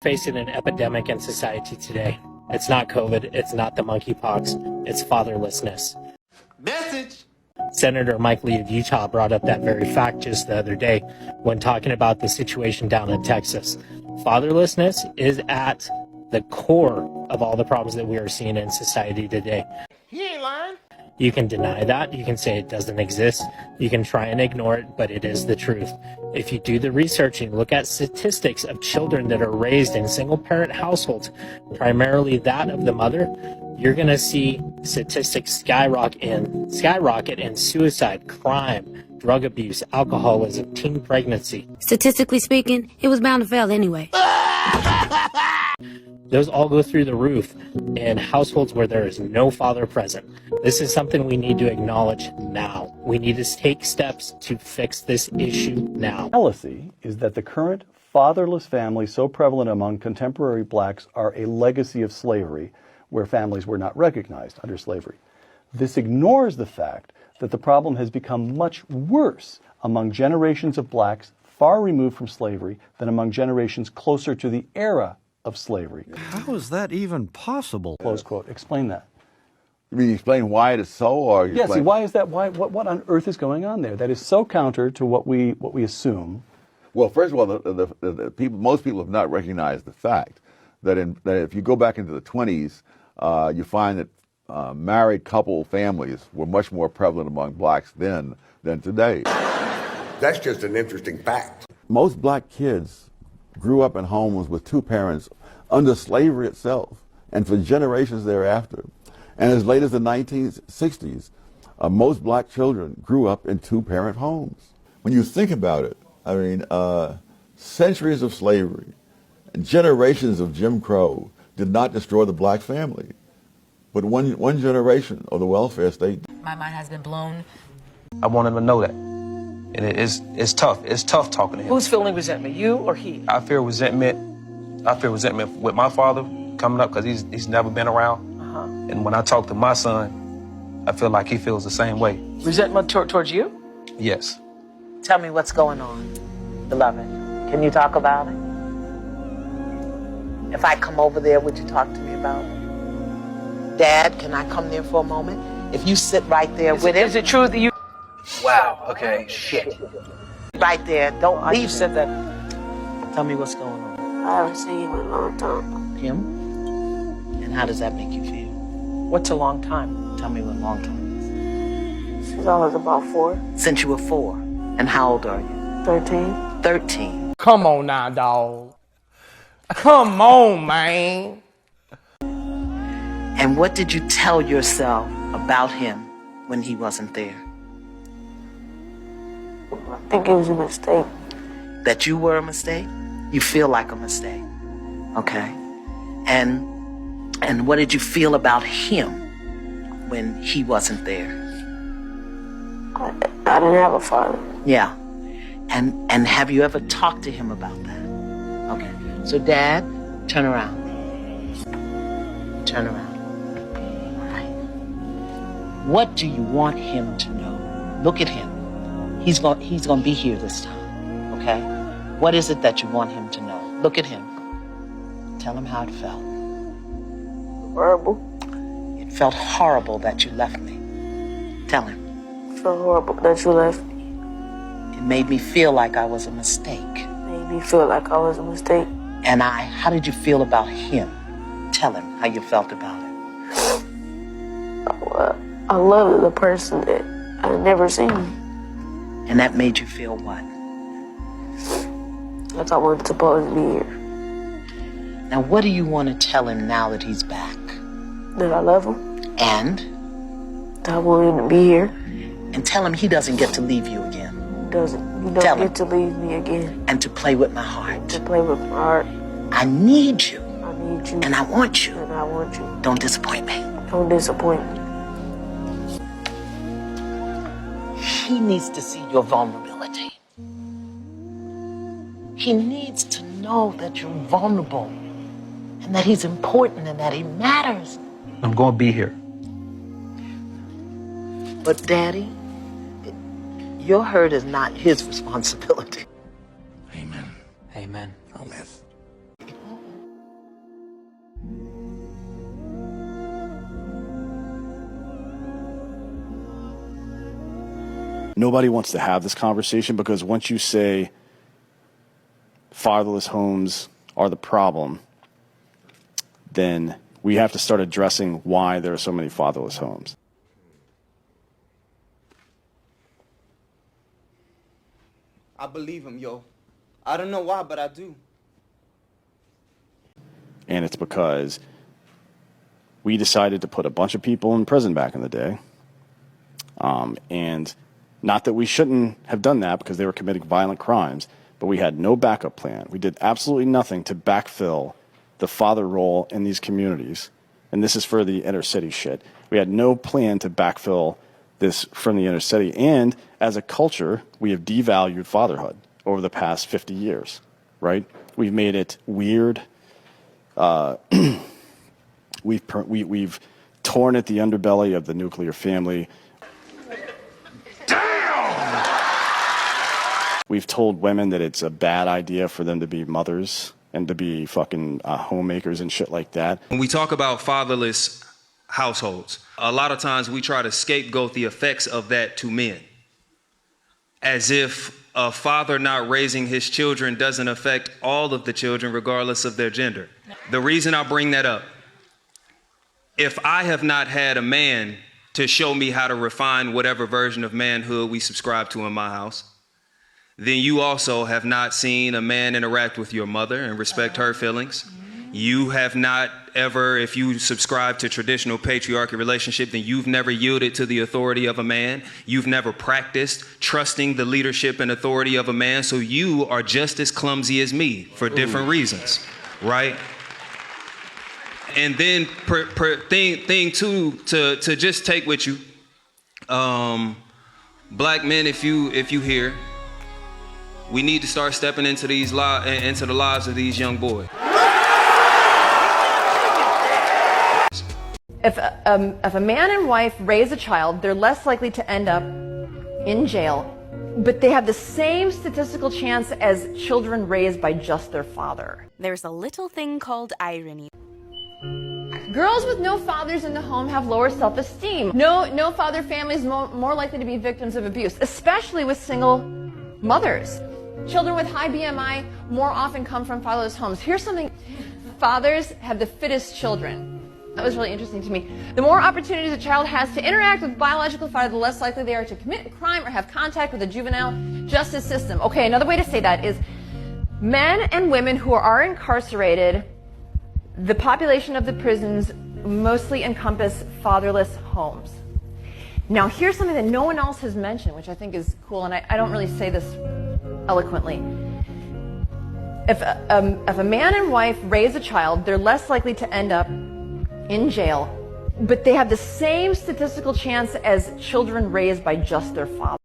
Facing an epidemic in society today. It's not COVID, it's not the monkeypox, it's fatherlessness. Message! Senator Mike Lee of Utah brought up that very fact just the other day when talking about the situation down in Texas. Fatherlessness is at the core of all the problems that we are seeing in society today. He ain't lying. You can deny that, you can say it doesn't exist, you can try and ignore it, but it is the truth. If you do the researching, look at statistics of children that are raised in single-parent households, primarily that of the mother, you're going to see statistics skyrocket in suicide, crime, drug abuse, alcoholism, teen pregnancy. Statistically speaking, it was bound to fail anyway. Those all go through the roof in households where there is no father present. This is something we need to acknowledge now. We need to take steps to fix this issue now. The fallacy is that the current fatherless families so prevalent among contemporary blacks are a legacy of slavery, where families were not recognized under slavery. This ignores the fact that the problem has become much worse among generations of blacks far removed from slavery than among generations closer to the era of slavery. How is that even possible? Close quote. Explain that. You mean explain why it is so, or Yes. See, why is that? Why? What on earth is going on there? That is so counter to what we assume. Well, first of all, the people, most people have not recognized the fact that that if you go back into the 20s, you find that married couple families were much more prevalent among blacks then than today. That's just an interesting fact. Most black kids grew up in homes with two parents under slavery itself and for generations thereafter. And as late as the 1960s, most black children grew up in two-parent homes. When you think about it, I mean, centuries of slavery and generations of Jim Crow did not destroy the black family, but one generation of the welfare state. My mind has been blown. I want him to know that. And it's tough. It's tough talking to him. Who's feeling resentment, you or he? I feel resentment. I feel resentment with my father coming up because he's never been around. And when I talk to my son, I feel like he feels the same way. Resentment towards you? Yes. Tell me what's going on, beloved. Can you talk about it? If I come over there, would you talk to me about it? Dad, can I come there for a moment? If you sit right there with him. Is it true that you... Wow, okay, shit. Right there, don't leave. You said that. Tell me what's going on. I haven't seen him in a long time. Him? And how does that make you feel? What's a long time? Tell me what long time is. Since I was about 4. Since you were 4. And how old are you? 13. 13. Come on now, dog. Come on, man. And what did you tell yourself about him when he wasn't there? I think it was a mistake. That you were a mistake? You feel like a mistake. Okay. And what did you feel about him when he wasn't there? I didn't have a father. Yeah. And have you ever talked to him about that? Okay. So Dad, turn around. Turn around. All right. What do you want him to know? Look at him. He's gonna be here this time. Okay? What is it that you want him to know? Look at him. Tell him how it felt. Horrible. It felt horrible that you left me. Tell him. It felt horrible that you left me. It made me feel like I was a mistake. Made me feel like I was a mistake. And how did you feel about him? Tell him how you felt about it. I loved the person that I had never seen. And that made you feel what? Like I wasn't supposed to be here. Now, what do you want to tell him now that he's back? That I love him. And? That I want him to be here. And tell him he doesn't get to leave you again. He don't get to leave me again. And to play with my heart. To play with my heart. I need you. I need you. And I want you. And I want you. Don't disappoint me. Don't disappoint me. He needs to see your vulnerability. He needs to know that you're vulnerable and that he's important and that he matters. I'm going to be here. But Daddy, your hurt is not his responsibility. Amen. Amen. Nobody wants to have this conversation because once you say fatherless homes are the problem, then we have to start addressing why there are so many fatherless homes. I believe him, yo. I don't know why, but I do. And it's because we decided to put a bunch of people in prison back in the day. And not that we shouldn't have done that because they were committing violent crimes, but we had no backup plan. We did absolutely nothing to backfill the father role in these communities. And this is for the inner city shit. We had no plan to backfill this from the inner city. And as a culture, we have devalued fatherhood over the past 50 years, right? We've made it weird. We've torn at the underbelly of the nuclear family. We've told women that it's a bad idea for them to be mothers and to be fucking homemakers and shit like that. When we talk about fatherless households, a lot of times we try to scapegoat the effects of that to men, as if a father not raising his children doesn't affect all of the children regardless of their gender. The reason I bring that up, if I have not had a man to show me how to refine whatever version of manhood we subscribe to in my house, then you also have not seen a man interact with your mother and respect her feelings. You have not ever, if you subscribe to traditional patriarchy relationship, then you've never yielded to the authority of a man. You've never practiced trusting the leadership and authority of a man. So you are just as clumsy as me for different reasons, right? And then thing two, to just take with you, black men, if you hear, we need to start stepping into into the lives of these young boys. If a man and wife raise a child, they're less likely to end up in jail, but they have the same statistical chance as children raised by just their father. There's a little thing called irony. Girls with no fathers in the home have lower self-esteem. No father families more likely to be victims of abuse, especially with single mothers. Children with high BMI more often come from fatherless homes. Here's something: fathers have the fittest children. That was really interesting to me. The more opportunities a child has to interact with biological father, the less likely they are to commit a crime or have contact with the juvenile justice system. Okay, another way to say that is men and women who are incarcerated, the population of the prisons mostly encompass fatherless homes. Now, here's something that no one else has mentioned, which I think is cool, and I don't really say this eloquently. If a man and wife raise a child, they're less likely to end up in jail, but they have the same statistical chance as children raised by just their father.